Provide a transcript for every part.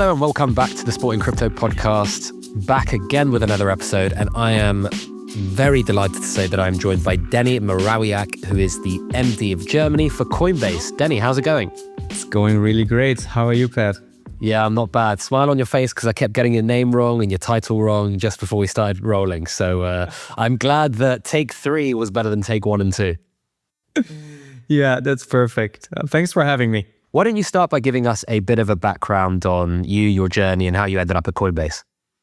Hello and welcome back to the Sporting Crypto podcast. Back again with another episode, and I am very delighted to say that I'm joined by Denny Morawiak, who is the MD of Germany for Coinbase. Denny, how's it going? It's going really great. How are you, Pat? Yeah, I'm not bad. Smile on your face because I kept getting your name wrong and your title wrong just before we started rolling. So I'm glad that take 3 was better than take 1 and 2. Yeah, that's perfect. Thanks for having me. Why don't you start by giving us a bit of a background on you, your journey, and how you ended up at Coinbase?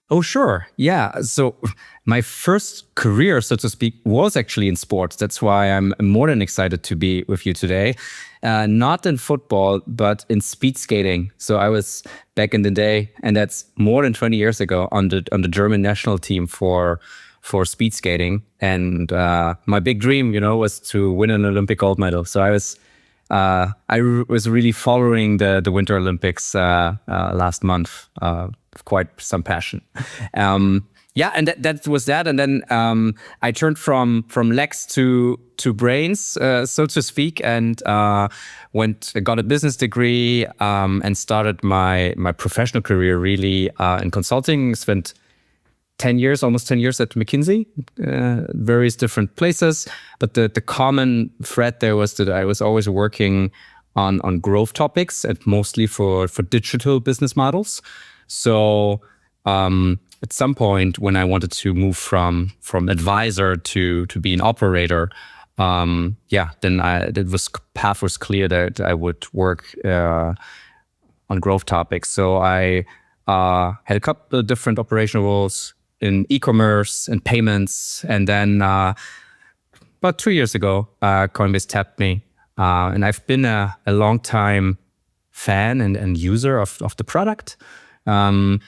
Oh, sure. Yeah. So my first career, so to speak, was actually in sports. That's why I'm more than excited to be with you today. Not in football, but in speed skating. So I was back in the day, and that's more than 20 years ago, on the German national team for speed skating. And my big dream, was to win an Olympic gold medal. So I was really following the Winter Olympics last month. Quite some passion. And that was that. And then I turned from legs to brains, so to speak, and got a business degree and started my professional career really in consulting. Spent almost 10 years at McKinsey, various different places. But the common thread there was that I was always working on growth topics, and mostly for digital business models. So at some point when I wanted to move from advisor to be an operator, then path was clear that I would work on growth topics. So I had a couple of different operational roles in e-commerce and payments. And then about 2 years ago, Coinbase tapped me. And I've been a long time fan and user of the product. I've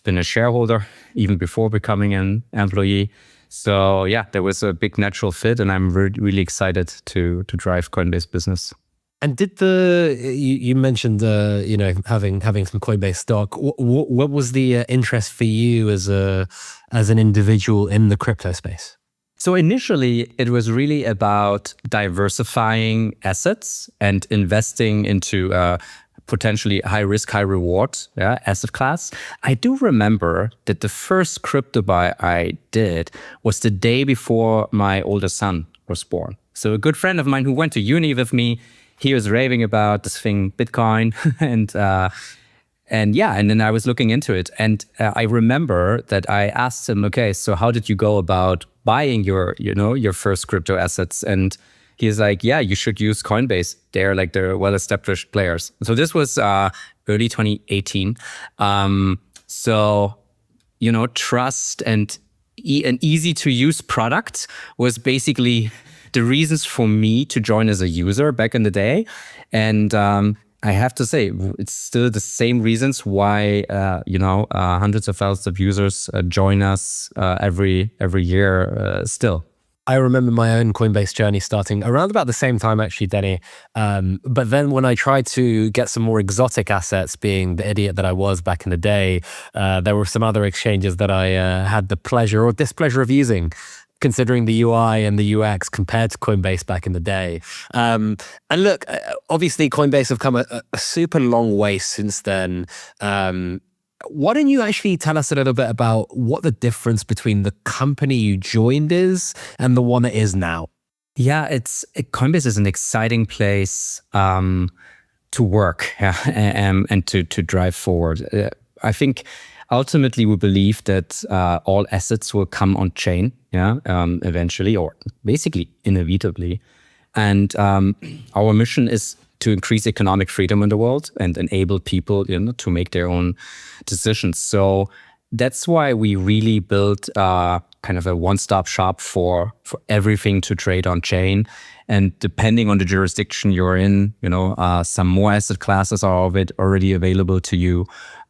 been a shareholder even before becoming an employee. So yeah, there was a big natural fit, and I'm really excited to drive Coinbase business. And did you mentioned having some Coinbase stock? What was the interest for you as an individual in the crypto space? So initially, it was really about diversifying assets and investing into potentially high risk, high reward asset class. I do remember that the first crypto buy I did was the day before my older son was born. So a good friend of mine who went to uni with me, he was raving about this thing, Bitcoin, and then I was looking into it. And I remember that I asked him, okay, so how did you go about buying your first crypto assets? And he's like, yeah, you should use Coinbase. They're well-established players. So this was early 2018. Trust and an easy-to-use product was basically the reasons for me to join as a user back in the day. And I have to say, it's still the same reasons why hundreds of thousands of users join us every year still. I remember my own Coinbase journey starting around about the same time, actually, Denny. But then when I tried to get some more exotic assets, being the idiot that I was back in the day, there were some other exchanges that I had the pleasure or displeasure of using, considering the UI and the UX compared to Coinbase back in the day. And look, obviously Coinbase have come a super long way since then. Why don't you actually tell us a little bit about what the difference between the company you joined is and the one it is now? Yeah, Coinbase is an exciting place to work and to drive forward. I think ultimately we believe that all assets will come on chain, eventually, or basically inevitably. And our mission is to increase economic freedom in the world and enable people to make their own decisions. So that's why we really built kind of a one-stop shop for everything to trade on chain. And depending on the jurisdiction you're in, some more asset classes are already available to you.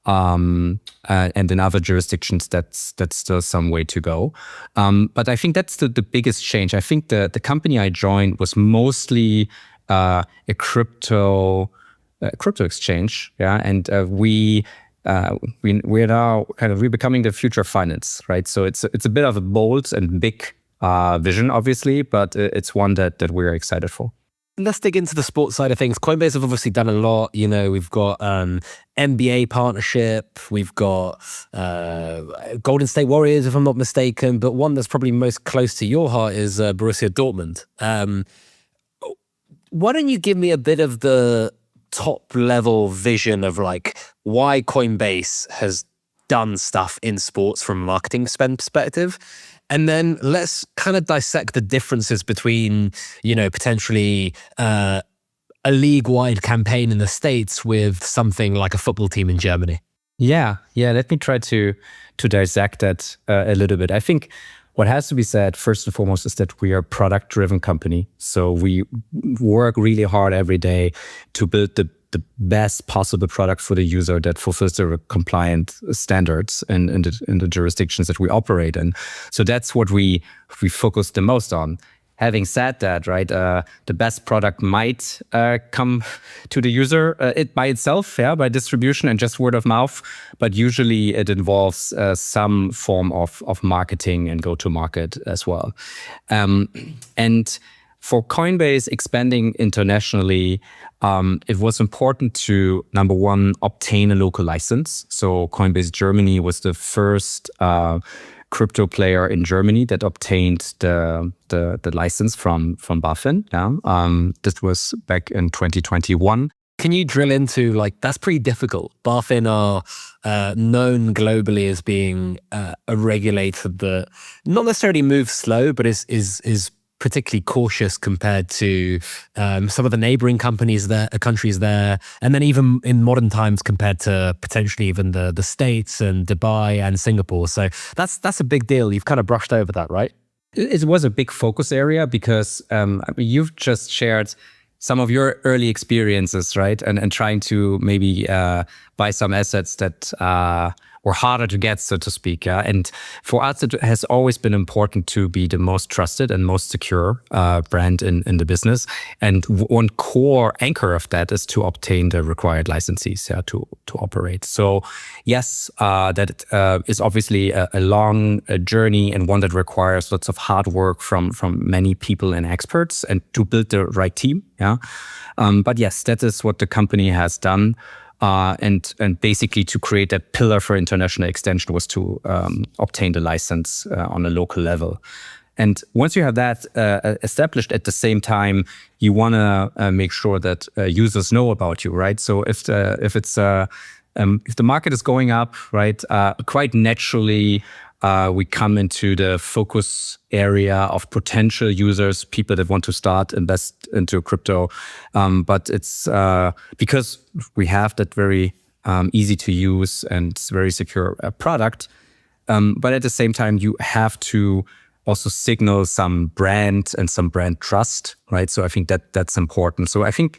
And in other jurisdictions, that's still some way to go. But I think that's the biggest change. I think the company I joined was mostly a crypto exchange, and we're now we're becoming the future of finance, right? So it's a bit of a bold and big vision, obviously, but it's one that we're excited for. let's dig into the sports side of things. Coinbase have obviously done a lot. We've got NBA partnership. We've got Golden State Warriors, if I'm not mistaken. But one that's probably most close to your heart is Borussia Dortmund. Why don't you give me a bit of the top level vision of like why Coinbase has done stuff in sports from a marketing spend perspective? And then let's kind of dissect the differences between, potentially a league-wide campaign in the States with something like a football team in Germany. Yeah. Let me try to dissect that a little bit. I think what has to be said first and foremost is that we are a product-driven company. So we work really hard every day to build the best possible product for the user that fulfills the compliant standards in the jurisdictions that we operate in. So that's what we focus the most on. Having said that, right, the best product might come to the user it by itself, by distribution and just word of mouth, but usually it involves some form of marketing and go-to-market as well. And for Coinbase expanding internationally, it was important to, number one, obtain a local license. So Coinbase Germany was the first crypto player in Germany that obtained the license from BaFin. This was back in 2021. Can you drill into, like, that's pretty difficult. BaFin are known globally as being a regulator that not necessarily moves slow, but is particularly cautious compared to some of the neighboring countries there, and then even in modern times compared to potentially even the States and Dubai and Singapore. So that's a big deal. You've kind of brushed over that, right? It was a big focus area because you've just shared some of your early experiences, right? And trying to maybe buy some assets that were harder to get, so to speak. And for us, it has always been important to be the most trusted and most secure brand in the business. And one core anchor of that is to obtain the required licenses to operate. So yes, that is obviously a long journey and one that requires lots of hard work from many people and experts and to build the right team. But yes, that is what the company has done. And basically to create that pillar for international extension was to obtain the license on a local level. And once you have that established, at the same time, you want to make sure that users know about you, right? So if the market is going up, right, quite naturally, we come into the focus area of potential users, people that want to start invest into crypto. But it's because we have that very easy to use and very secure product. But at the same time, you have to also signal some brand and some brand trust, right? So I think that's important. So I think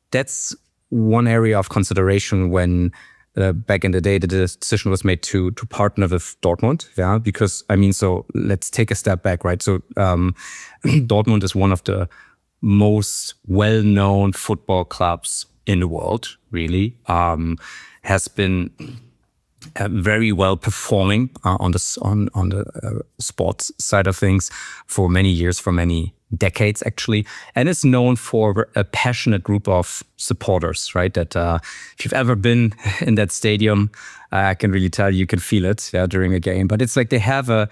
that's one area of consideration when back in the day, the decision was made to partner with Dortmund, because so let's take a step back, right? So Dortmund is one of the most well-known football clubs in the world, really, has been very well performing on the sports side of things for many years, for many decades actually, and is known for a passionate group of supporters, right? That if you've ever been in that stadium, I can really tell you can feel it during a game. But it's like they have a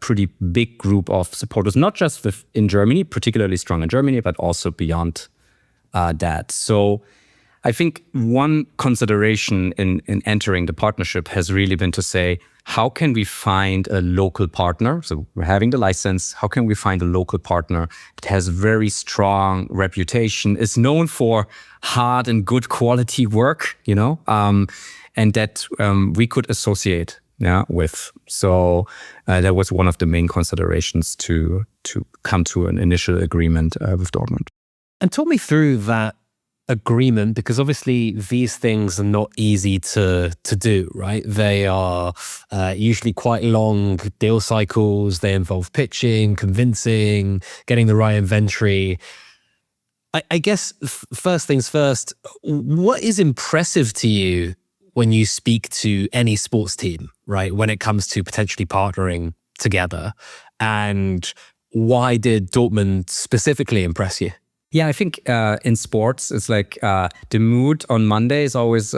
pretty big group of supporters, not just in Germany, particularly strong in Germany, but also beyond that. So I think one consideration in entering the partnership has really been to say, how can we find a local partner? So we're having the license. How can we find a local partner that has very strong reputation, is known for hard and good quality work, and that we could associate with. So that was one of the main considerations to come to an initial agreement with Dortmund. And talk me through that agreement, because obviously these things are not easy to do, right? They are usually quite long deal cycles. They involve pitching, convincing, getting the right inventory. I guess first things first, what is impressive to you when you speak to any sports team, right? When it comes to potentially partnering together, and why did Dortmund specifically impress you? Yeah, I think in sports, it's like the mood on Monday is always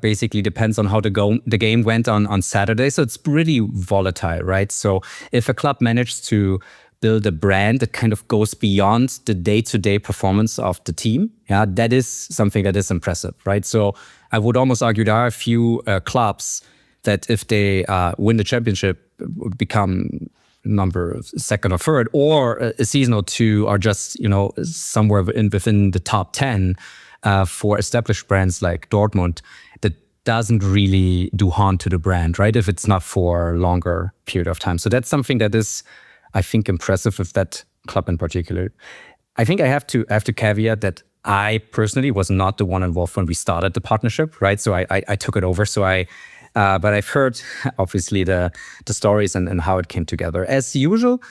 basically depends on how the game went on Saturday. So it's really volatile, right? So if a club managed to build a brand that kind of goes beyond the day-to-day performance of the team, yeah, that is something that is impressive, right? So I would almost argue there are a few clubs that if they win the championship, become number second or third, or a season or two are just, you know, somewhere within the top 10 for established brands like Dortmund, that doesn't really do harm to the brand, right? If it's not for a longer period of time. So that's something that is, I think, impressive with that club in particular. I think I have to caveat that I personally was not the one involved when we started the partnership, right? So I took it over. But I've heard, obviously, the stories and how it came together. As usual,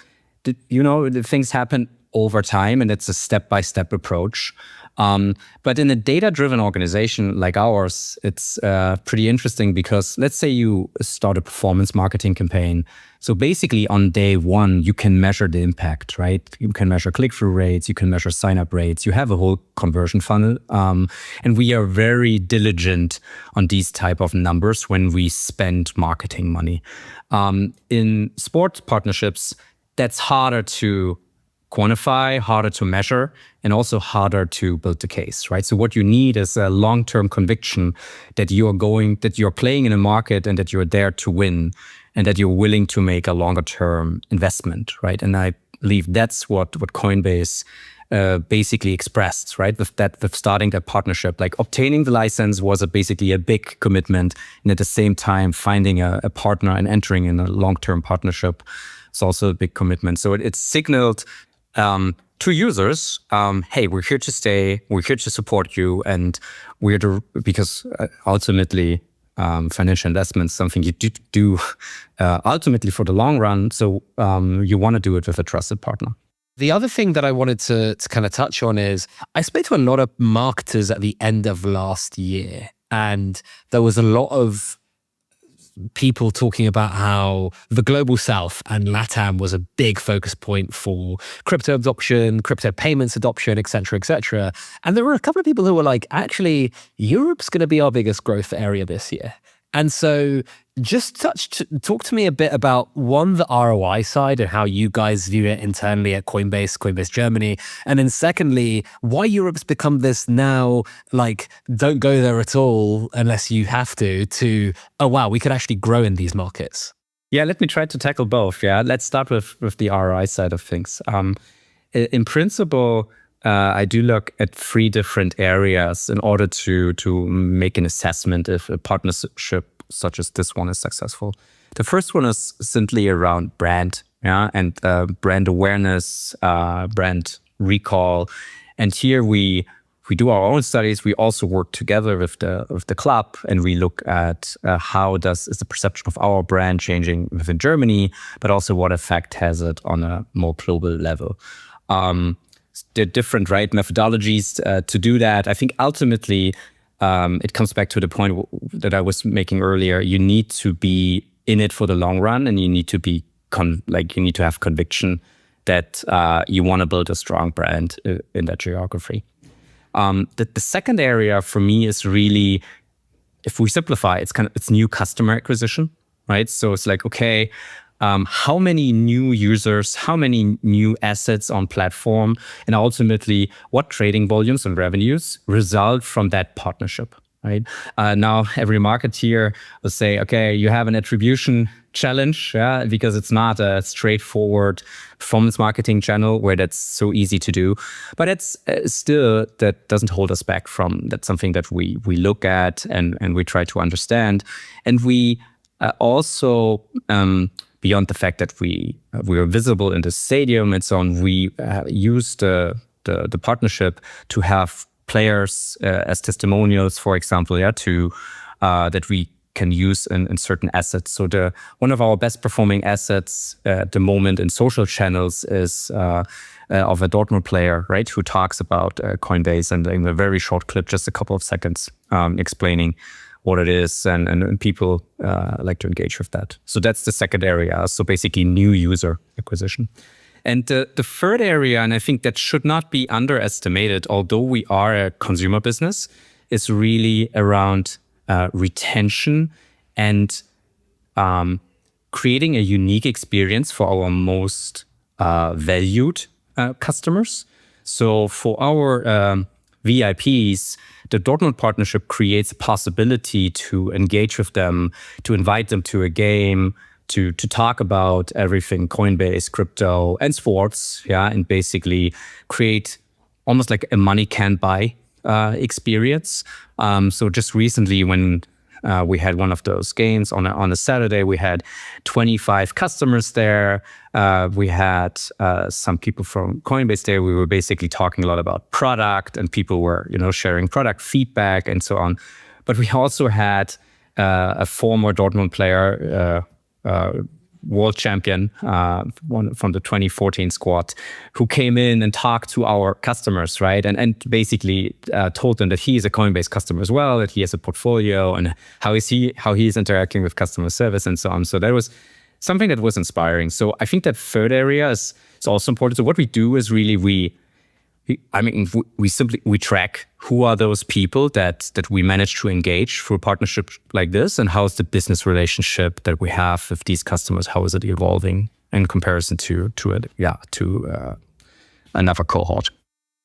the things happen over time, and it's a step-by-step approach. But in a data-driven organization like ours, it's pretty interesting because let's say you start a performance marketing campaign. So basically on day one, you can measure the impact, right? You can measure click-through rates, you can measure sign-up rates, you have a whole conversion funnel. And we are very diligent on these type of numbers when we spend marketing money. In sports partnerships, that's harder to quantify, harder to measure, and also harder to build the case, right? So what you need is a long-term conviction that you're playing in a market and that you're there to win and that you're willing to make a longer-term investment, right? And I believe that's what Coinbase basically expressed, right? With starting that partnership, like obtaining the license was basically a big commitment, and at the same time finding a partner and entering in a long-term partnership is also a big commitment. So it signaled to users, hey, we're here to stay, we're here to support you, and because ultimately financial investment is something you do ultimately for the long run. So you want to do it with a trusted partner. The other thing that I wanted to kind of touch on is I spoke to a lot of marketers at the end of last year, and there was a lot of people talking about how the global south and LATAM was a big focus point for crypto adoption, crypto payments adoption, et cetera, et cetera. And there were a couple of people who were like, actually, Europe's going to be our biggest growth area this year. And so just talk to me a bit about, one, the ROI side and how you guys view it internally at Coinbase Germany. And then secondly, why Europe's become this now, like, don't go there at all unless you have to, oh, wow, we could actually grow in these markets. Yeah, let me try to tackle both. Yeah, let's start with the ROI side of things. In principle, I do look at 3 different areas in order to make an assessment if a partnership such as this one is successful. The first one is simply around brand, yeah, and brand awareness, brand recall. And here we do our own studies. We also work together with the club, and we look at how is the perception of our brand changing within Germany, but also what effect has it on a more global level. There are different methodologies to do that. I think ultimately it comes back to the point that I was making earlier. You need to be in it for the long run, and you need to be you need to have conviction that you want to build a strong brand in that geography. The second area for me is really, if we simplify, it's new customer acquisition, right? So it's like, okay, how many new users, how many new assets on platform, and ultimately what trading volumes and revenues result from that partnership, right? Now, every marketeer will say, okay, you have an attribution challenge, yeah, because it's not a straightforward performance marketing channel where that's so easy to do. But it's still, that doesn't hold us back that's something that we look at and we try to understand. And we also, beyond the fact that we are visible in the stadium and so on, we use the partnership to have players as testimonials, for example, yeah, to that we can use in certain assets. So one of our best performing assets at the moment in social channels is of a Dortmund player, right, who talks about Coinbase, and in a very short clip, just a couple of seconds, explaining what it is, and people like to engage with that. So that's the second area. So basically new user acquisition. And the third area, and I think that should not be underestimated, although we are a consumer business, is really around retention and creating a unique experience for our most valued customers. So for our VIPs, the Dortmund partnership creates a possibility to engage with them, to invite them to a game, to talk about everything Coinbase, crypto, and sports, and basically create almost like a money can't buy experience. So just recently, when we had one of those games on a Saturday, we had 25 customers there. We had some people from Coinbase there. We were basically talking a lot about product, and people were, sharing product feedback and so on. But we also had a former Dortmund player, world champion, one from the 2014 squad, who came in and talked to our customers, right? And basically told them that he is a Coinbase customer as well, that he has a portfolio, and how he is interacting with customer service and so on. So that was something that was inspiring. So I think that third area is also important. So what we do is really we track who are those people that we manage to engage through a partnership like this, and how is the business relationship that we have with these customers, how is it evolving in comparison to another cohort.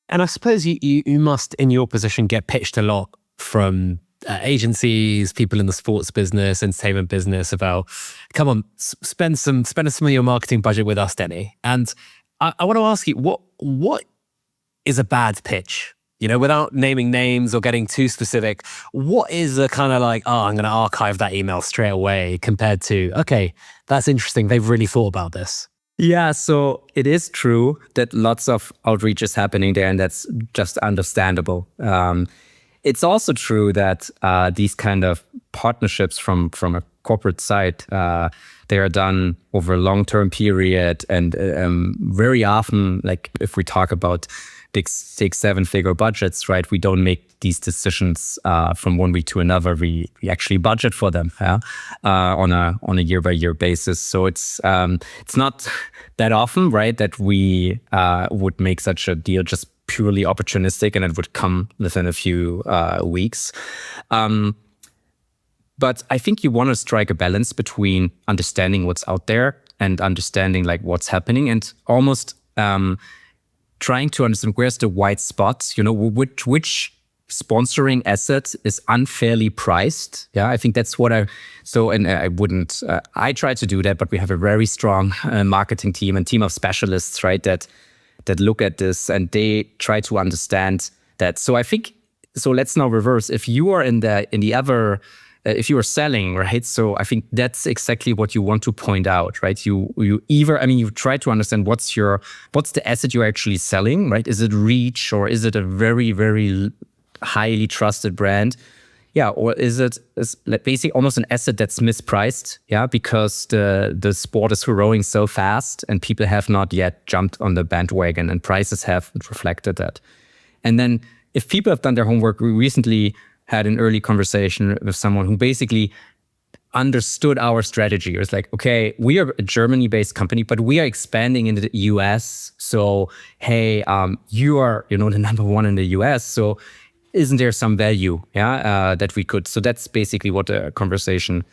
And I suppose you must, in your position, get pitched a lot from agencies, people in the sports business, entertainment business about, come on, spend some of your marketing budget with us, Denny. And I want to ask you, what is a bad pitch? Without naming names or getting too specific, what is a kind of like, I'm going to archive that email straight away, compared to, okay, that's interesting, they've really thought about this? Yeah, so it is true that lots of outreach is happening there, and that's just understandable. It's also true that these kind of partnerships from a corporate side, they are done over a long-term period, and very often, like if we talk about big 6-7-figure budgets, right? We don't make these decisions from one week to another. We actually budget for them on a year-by-year basis. So it's not that often, right, that we would make such a deal just purely opportunistic, and it would come within a few weeks. But I think you want to strike a balance between understanding what's out there and understanding like what's happening, and almost trying to understand where's the white spot, which sponsoring asset is unfairly priced. Yeah, I think that's what I try to do that, but we have a very strong marketing team and team of specialists, right, that look at this, and they try to understand that. So I think, let's now reverse. If you are in the other, if you are selling, right? So I think that's exactly what you want to point out, right? You try to understand what's the asset you're actually selling, right? Is it reach, or is it a very, very highly trusted brand? Yeah, or is it basically almost an asset that's mispriced? Yeah, because the sport is growing so fast, and people have not yet jumped on the bandwagon, and prices have reflected that. And then if people have done their homework, we recently had an early conversation with someone who basically understood our strategy. It was like, okay, we are a Germany-based company, but we are expanding into the US. So, hey, you are, the number one in the US. So isn't there some value, that we could? So that's basically what the conversation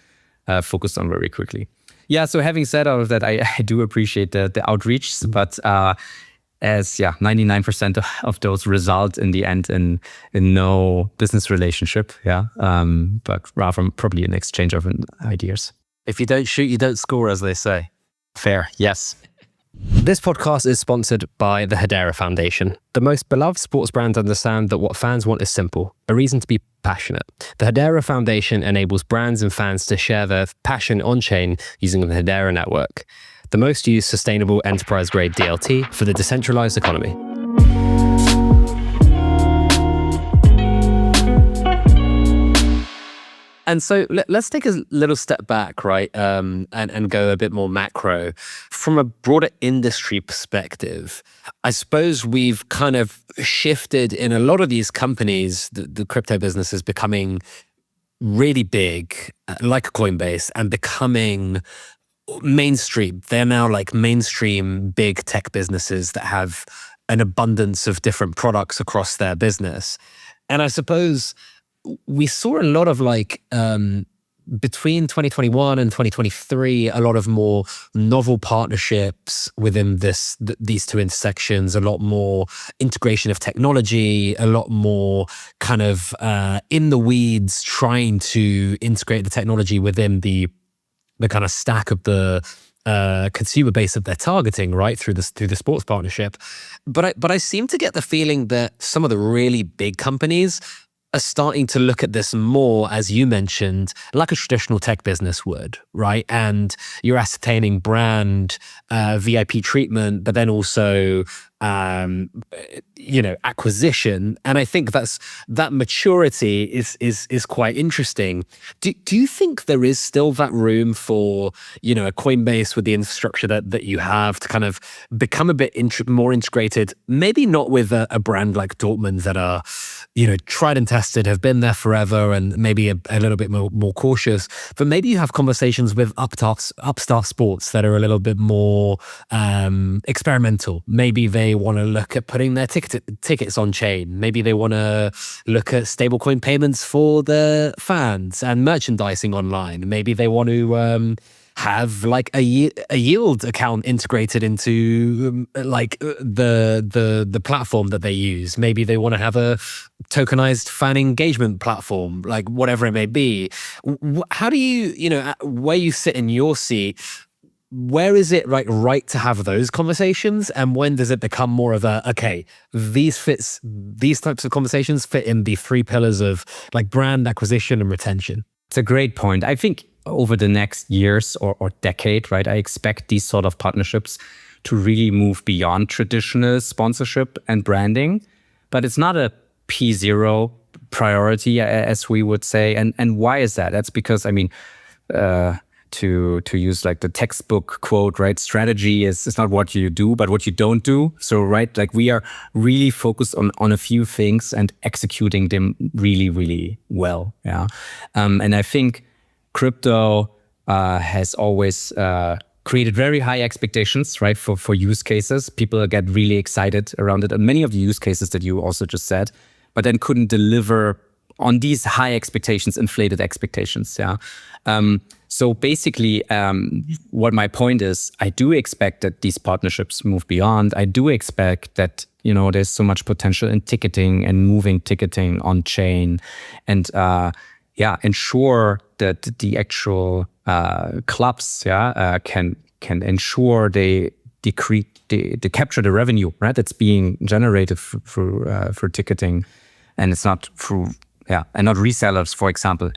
focused on very quickly. Yeah, so having said all of that, I do appreciate the outreach, but as 99% of those result in the end in no business relationship, but rather probably an exchange of ideas. If you don't shoot, you don't score, as they say. Fair, yes. This podcast is sponsored by the Hedera Foundation. The most beloved sports brands understand that what fans want is simple, a reason to be passionate. The Hedera Foundation enables brands and fans to share their passion on-chain using the Hedera network, the most used sustainable enterprise-grade DLT for the decentralized economy. And so let's take a little step back, right, and go a bit more macro. From a broader industry perspective, I suppose we've kind of shifted in a lot of these companies, the crypto business is becoming really big, like Coinbase, and becoming mainstream. They're now like mainstream big tech businesses that have an abundance of different products across their business. And I suppose we saw a lot of like between 2021 and 2023, a lot of more novel partnerships within these two intersections, a lot more integration of technology, a lot more kind of in the weeds, trying to integrate the technology within the kind of stack of the consumer base that they're targeting, right, through the sports partnership. But I seem to get the feeling that some of the really big companies are starting to look at this more, as you mentioned, like a traditional tech business would, right? And you're ascertaining brand VIP treatment, but then also acquisition. And I think that maturity is quite interesting. Do you think there is still that room for a Coinbase with the infrastructure that you have to kind of become a bit more integrated? Maybe not with a brand like Dortmund that are tried and tested, have been there forever, and maybe a little bit more cautious. But maybe you have conversations with upstart sports that are a little bit more experimental. Maybe they want to look at putting their tickets on chain. Maybe they want to look at stablecoin payments for the fans and merchandising online. Maybe they want to have like a yield account integrated into the platform that they use. Maybe they want to have a tokenized fan engagement platform, like whatever it may be. How do you, where you sit in your seat, where is it right to have those conversations, and when does it become more of a, okay, these types of conversations fit in the three pillars of like brand acquisition and retention? It's a great point. I think over the next years or decade, right, I expect these sort of partnerships to really move beyond traditional sponsorship and branding. But it's not a P0 priority, as we would say. And why is that? That's because, to use like the textbook quote, right? Strategy is not what you do, but what you don't do. So, right, like we are really focused on a few things and executing them really, really well. Yeah. And I think crypto has always created very high expectations, right, for use cases. People get really excited around it. And many of the use cases that you also just said, but then couldn't deliver on these high expectations, inflated expectations. Yeah. So basically, what my point is, I do expect that these partnerships move beyond. I do expect that, there's so much potential in ticketing and moving ticketing on chain, and ensure that the actual clubs can ensure they capture the revenue, right, that's being generated for ticketing, and it's not through and not resellers, for example,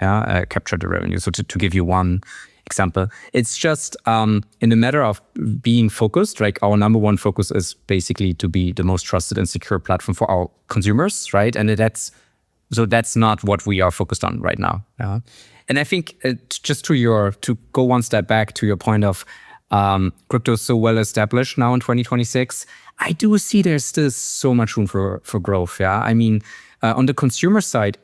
capture the revenue. So to give you one example, it's just in the matter of being focused, like our number one focus is basically to be the most trusted and secure platform for our consumers, right? And that's not what we are focused on right now. And I think just to go one step back to your point of crypto is so well established now in 2026, I do see there's still so much room for growth. Yeah, I mean, on the consumer side,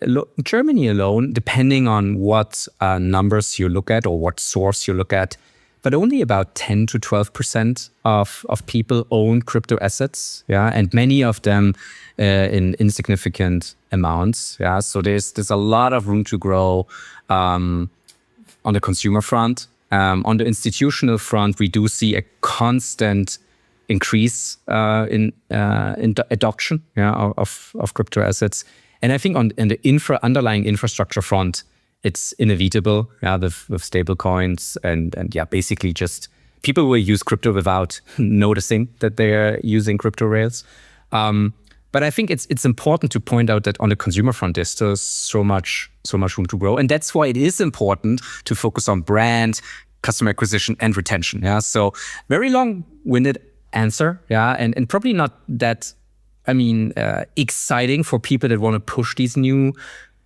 Germany alone, depending on what numbers you look at or what source you look at, but only about 10 to 12% of people own crypto assets. Yeah, and many of them in insignificant amounts. Yeah, so there's a lot of room to grow on the consumer front. On the institutional front, we do see a constant increase in adoption of crypto assets. And I think on the underlying infrastructure front, it's inevitable with stable coins and basically just people will use crypto without noticing that they are using crypto rails. But I think it's important to point out that on the consumer front, there's still so much room to grow. And that's why it is important to focus on brand, customer acquisition, and retention. Yeah. So very long-winded answer. Yeah. And probably not that, exciting for people that want to push these new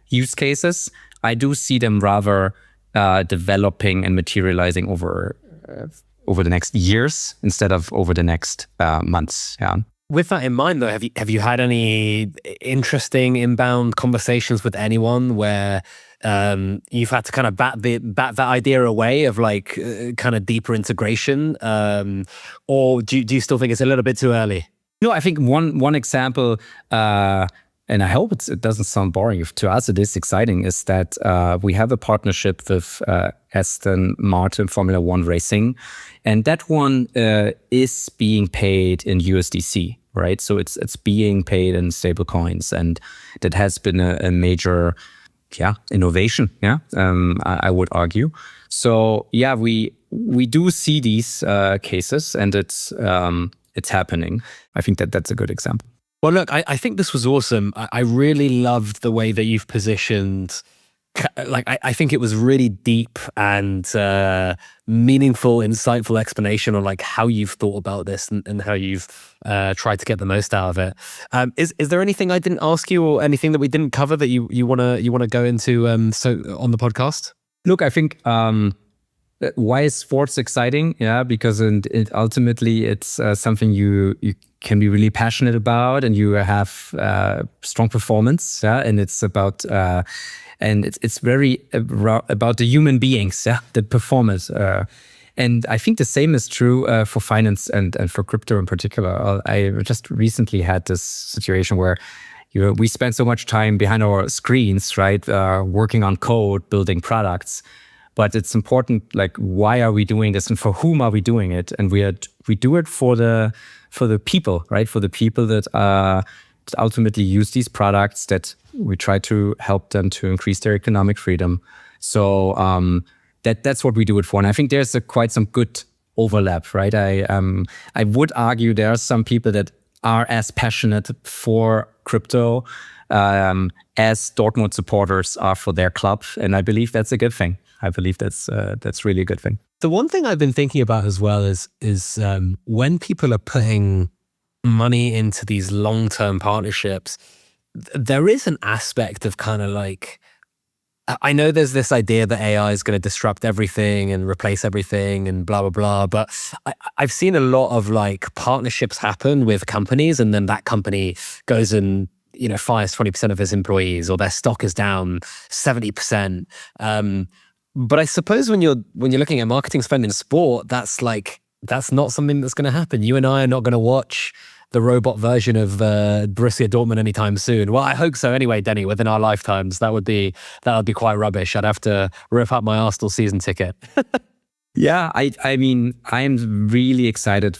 use cases. I do see them rather developing and materializing over the next years instead of over the next months. Yeah. With that in mind, though, have you had any interesting inbound conversations with anyone where you've had to kind of bat that idea away of like kind of deeper integration, or do you still think it's a little bit too early? No, I think one example, and I hope it doesn't sound boring. To us, it is exciting. Is that we have a partnership with Aston Martin Formula One Racing, and that one is being paid in USDC, right? So it's being paid in stable coins, and that has been a major innovation. I would argue. So we do see these cases, and it's happening. I think that's a good example. Well, look, I think this was awesome. I really loved the way that you've positioned. Like, I think it was really deep and meaningful, insightful explanation on like how you've thought about this and how you've tried to get the most out of it. Is there anything I didn't ask you or anything that we didn't cover that you wanna go into so on the podcast? Look, I think why is sports exciting? Yeah, because ultimately it's something you can be really passionate about, and you have strong performance. Yeah, and it's about and it's very about the human beings. Yeah, the performers. And I think the same is true for finance and for crypto in particular. I just recently had this situation where we spend so much time behind our screens, right, working on code, building products. But it's important, like, why are we doing this and for whom are we doing it? And we do it for the people, right? For the people that ultimately use these products, that we try to help them to increase their economic freedom. So that's what we do it for. And I think there's quite some good overlap, right? I would argue there are some people that are as passionate for crypto as Dortmund supporters are for their club. And I believe that's a good thing. I believe that's really a good thing. The one thing I've been thinking about as well is when people are putting money into these long-term partnerships, there is an aspect of kind of like, I know there's this idea that AI is going to disrupt everything and replace everything and blah, blah, blah. But I've seen a lot of like partnerships happen with companies, and then that company goes and fires 20% of its employees, or their stock is down 70%. But I suppose when you're looking at marketing spend in sport, that's not something that's going to happen. You and I are not going to watch the robot version of Borussia Dortmund anytime soon. Well, I hope so anyway, Denny, within our lifetimes. That would be quite rubbish. I'd have to rip up my Arsenal season ticket. Yeah, I mean, I'm really excited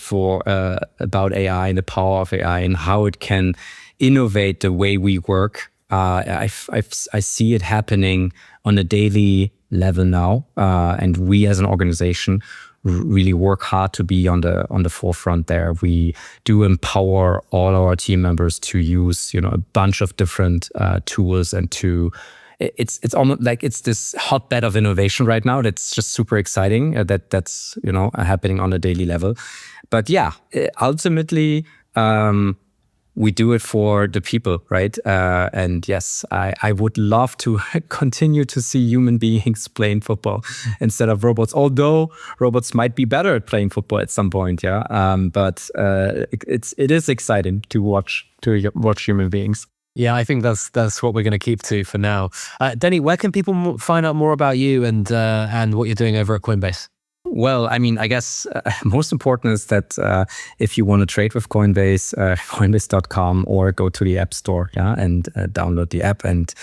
about AI and the power of AI and how it can innovate the way we work. I see it happening on a daily level now, and we as an organization really work hard to be on the forefront there. We do empower all our team members to use a bunch of different tools, and it's almost like it's this hotbed of innovation right now. That's just super exciting. That's happening on a daily level. But yeah, ultimately, we do it for the people, right? And yes, I would love to continue to see human beings playing football instead of robots. Although robots might be better at playing football at some point, yeah. But it is exciting to watch human beings. Yeah, I think that's what we're going to keep to for now. Denny, where can people find out more about you and what you're doing over at Coinbase? Well, I mean, I guess most important is that if you want to trade with Coinbase, Coinbase.com, or go to the App Store, and download the app and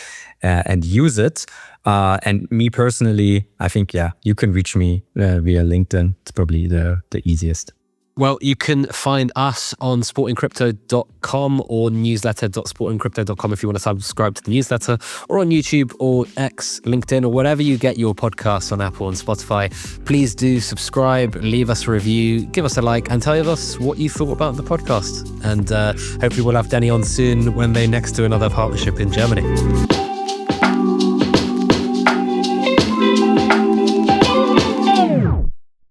use it. And me personally, I think, you can reach me via LinkedIn. It's probably the easiest. Well, you can find us on sportingcrypto.com or newsletter.sportingcrypto.com if you want to subscribe to the newsletter, or on YouTube or X, LinkedIn, or wherever you get your podcasts on Apple and Spotify. Please do subscribe, leave us a review, give us a like, and tell us what you thought about the podcast. And hopefully we'll have Denny on soon when they next do another partnership in Germany.